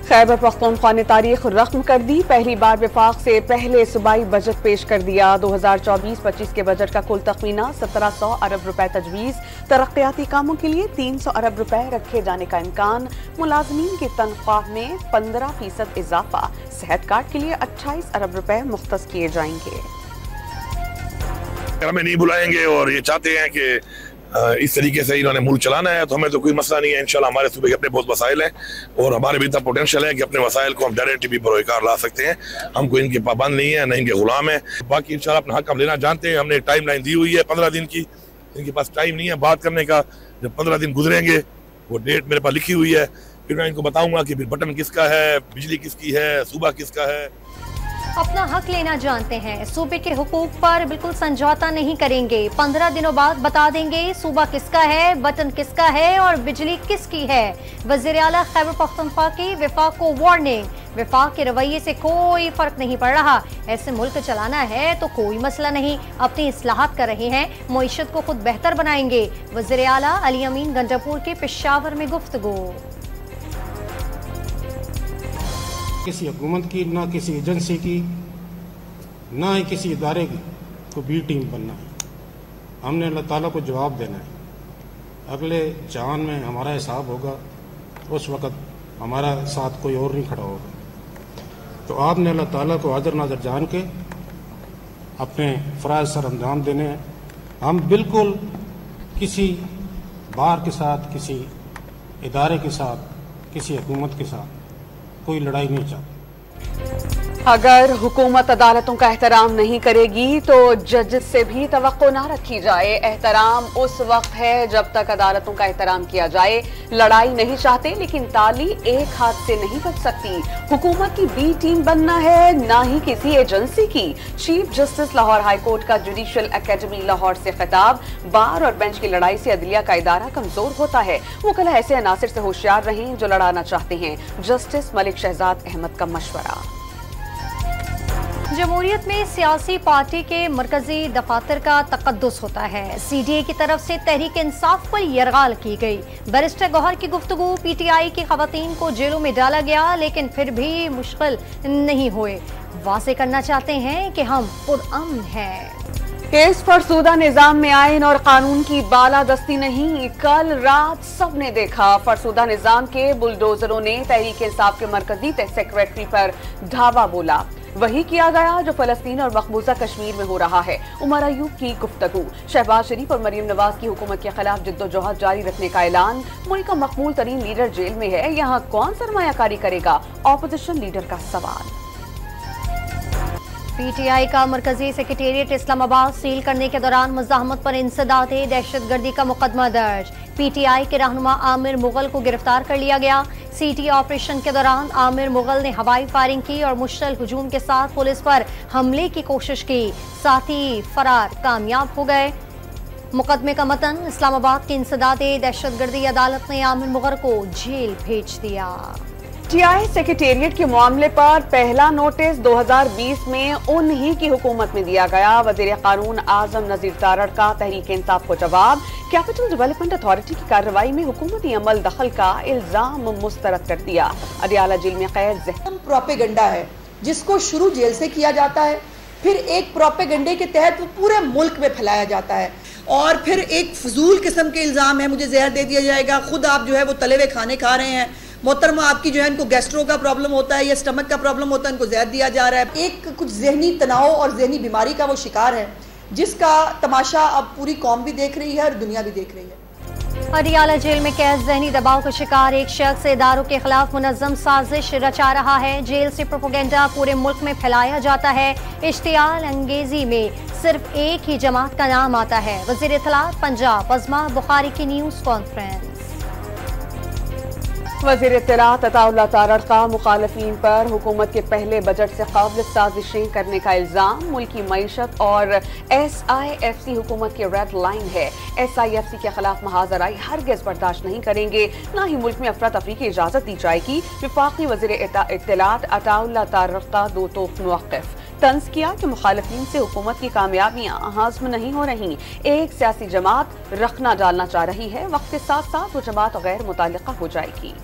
खैबर पख्तूनख्वा ने तारीख रकम कर दी। पहली बार विफाक से पहले सूबाई बजट पेश कर दिया। 2024-25 के बजट का कुल तखमीना 1700 अरब रुपए तजवीज़। तरक्याती कामों के लिए 300 अरब रुपए रखे जाने का इम्कान। मुलाजमीन की तनख्वाह में 15% इजाफा। सेहत कार्ड के लिए 28 अरब रुपए मुख्तस किए जाएंगे। हमें नहीं बुलाएंगे और ये चाहते हैं कि इस तरीके से इन्होंने मुल्क चलाना है, तो हमें तो कोई मसला नहीं है। इंशाल्लाह हमारे सूबे के अपने बहुत वसाइल हैं और हमारे भी इतना पोटेंशियल है कि अपने वसाइल को हम डायरेक्टली भी बरोकार ला सकते हैं। हम कोई इनके पाबंद नहीं है, न इनके गुलाम है। बाकी इंशाल्लाह अपना हक हम लेना जानते हैं। हमने एक टाइम लाइन दी हुई है 15 दिन की। इनके पास टाइम नहीं है बात करने का। जब 15 दिन गुजरेंगे, वो डेट मेरे पास लिखी हुई है, फिर मैं इनको बताऊंगा कि फिर बटन किसका है, बिजली किसकी है, सूबा किसका है। अपना हक लेना जानते हैं, सूबे के हुकूक पर बिल्कुल समझौता नहीं करेंगे। 15 दिनों बाद बता देंगे सूबा किसका है, बटन किसका है और बिजली किसकी है। वज़ीर आला खैबर पख्तूनख्वा की विफाक को वार्निंग। विफाक के रवैये से कोई फर्क नहीं पड़ रहा। ऐसे मुल्क चलाना है तो कोई मसला नहीं, अपनी इस्लाहात कर रहे हैं, मईशत को खुद बेहतर बनाएंगे। वज़ीर आला अली अमीन गंडापुर के पेशावर में गुफ्तगू। किसी हुकूमत की, ना किसी एजेंसी की, ना ही किसी इदारे की को बी टीम बनना है। हमने अल्लाह ताला को जवाब देना है। अगले जहान में हमारा हिसाब होगा, उस वक़्त हमारा साथ कोई और नहीं खड़ा होगा। तो आपने अल्लाह ताला को हाज़िर नाज़िर जान के अपने फ़राइज़ सर अंजाम देने हैं। हम बिल्कुल किसी बार के साथ, किसी इदारे के साथ, किसी हुकूमत के साथ कोई लड़ाई नहीं चाहती। अगर हुकूमत अदालतों का एहतराम नहीं करेगी तो जजेस से भी तवक्को ना रखी जाए। एहतराम उस वक्त है जब तक अदालतों का एहतराम किया जाए। लड़ाई नहीं चाहते, लेकिन ताली एक हाथ से नहीं बच सकती। हुकूमत की बी टीम बनना है, ना ही किसी एजेंसी की। Chief justice Lahore high court का जुडिशियल एकेडमी लाहौर से खिताब। बार और बेंच की लड़ाई से अदलिया का इदारा कमजोर होता है। वकला ऐसे अनासिर से होशियार रहें जो लड़ाना चाहते हैं। जस्टिस मलिक शहजाद अहमद का मशवरा। जमहूरियत में सियासी पार्टी के मरकजी दफातर का तकद्दुस होता है। CDA की तरफ से तहरीक इंसाफ पर यरगाल की गई। बैरिस्टर गौहर की गुफ्तगू। PTI की खवातीन को जेलों में डाला गया, लेकिन फिर भी मुश्किल नहीं हुए। वाज़ेह करना चाहते हैं कि हम पुरअमन हैं। केस फरसूदा निजाम में आइन और कानून की बालादस्ती नहीं। कल रात सबने देखा, फरसूदा निजाम के बुलडोजरों ने तहरीक इंसाफ के मरकजी सेक्रेटरी पर धावा बोला। वही किया गया जो फलस्तीन और मकबूजा कश्मीर में हो रहा है। उमर अयूब की गुफ्तगू। शहबाज शरीफ और मरियम नवाज की हुकूमत के खिलाफ जिद्दोजहद जारी रखने का ऐलान। मुल्क का मकबूल तरीन लीडर जेल में है, यहाँ कौन सरमायाकारी करेगा? ऑपोजिशन लीडर का सवाल। PTI का मरकजी सेक्रेटेरिएट इस्लामाबाद सील करने के दौरान मुज़ाहमत पर इंसदाद दहशतगर्दी का मुकदमा दर्ज। PTI के रहनुमा आमिर मुगल को गिरफ्तार कर लिया गया। CT ऑपरेशन के दौरान आमिर मुगल ने हवाई फायरिंग की और मुश्तल हुजूम के साथ पुलिस पर हमले की कोशिश की। साथी फरार कामयाब हो गए। मुकदमे का मतन। इस्लामाबाद की इंसदाद दहशतगर्दी अदालत ने आमिर मुगल को जेल भेज दिया। PTI सेक्रेटेरिएट के मामले पर पहला नोटिस 2020 में उन्हीं की हुकूमत में दिया गया। वज़ीर कानून आजम नज़ीर तारड़ का तहरीक इंसाफ को जवाब। कैपिटल डेवलपमेंट अथॉरिटी की कार्रवाई में हुकूमती अमल दखल का इल्जाम मुस्तरद कर दिया। अडियाला जेल में कैद प्रोपेगेंडा है जिसको शुरू जेल से किया जाता है, फिर एक प्रोपेगेंडे के तहत वो पूरे मुल्क में फैलाया जाता है, और फिर एक फजूल किस्म के इल्जाम है, मुझे जहर दे दिया जाएगा, खुद आप जो है वो तले हुए खाने खा रहे हैं, मोहतरमा आपकी जो है इनको गैस्ट्रो का प्रॉब्लम होता है या स्टमक का प्रॉब्लम होता है, इनको जहर दिया जा रहा है। एक कुछ जहनी तनाव और जहनी बीमारी का वो शिकार है, जिसका तमाशा अब पूरी कौम भी देख रही है और दुनिया भी देख रही है। अडियाला जेल में कैद जहनी दबाव का शिकार एक शख्स इदारों के खिलाफ मुनज़्ज़म साजिश रचा रहा है। जेल से प्रोपेगेंडा पूरे मुल्क में फैलाया जाता है। इश्तियाल अंगेजी में सिर्फ एक ही जमात का नाम आता है। वज़ीर इत्तलात पंजाब अज़मा बुखारी की न्यूज़ कॉन्फ्रेंस। वज़ीर इत्तलात अताउल्लाह तारड़ का मुखालफीन पर हुकूमत के पहले बजट से काबिल साजिशें करने का इल्जाम। मुल्की मईशत और SIFC हुकूमत की रेड लाइन है। SIFC के खिलाफ महाजराई हरगिज़ बर्दाश्त नहीं करेंगे, न ही मुल्क में अफरा तफरी की इजाजत दी जाएगी। विफाकी वज़ीर इत्तलात अताउल्लाह तारड़ का दो तोफ मौक़िफ़। तंज किया कि मुखालफीन से हुकूमत की कामयाबियां हासिल नहीं हो रही। एक सियासी जमात रखना डालना चाह रही है, वक्त के साथ साथ वो जमात गैर मुताल्लिका हो जाएगी।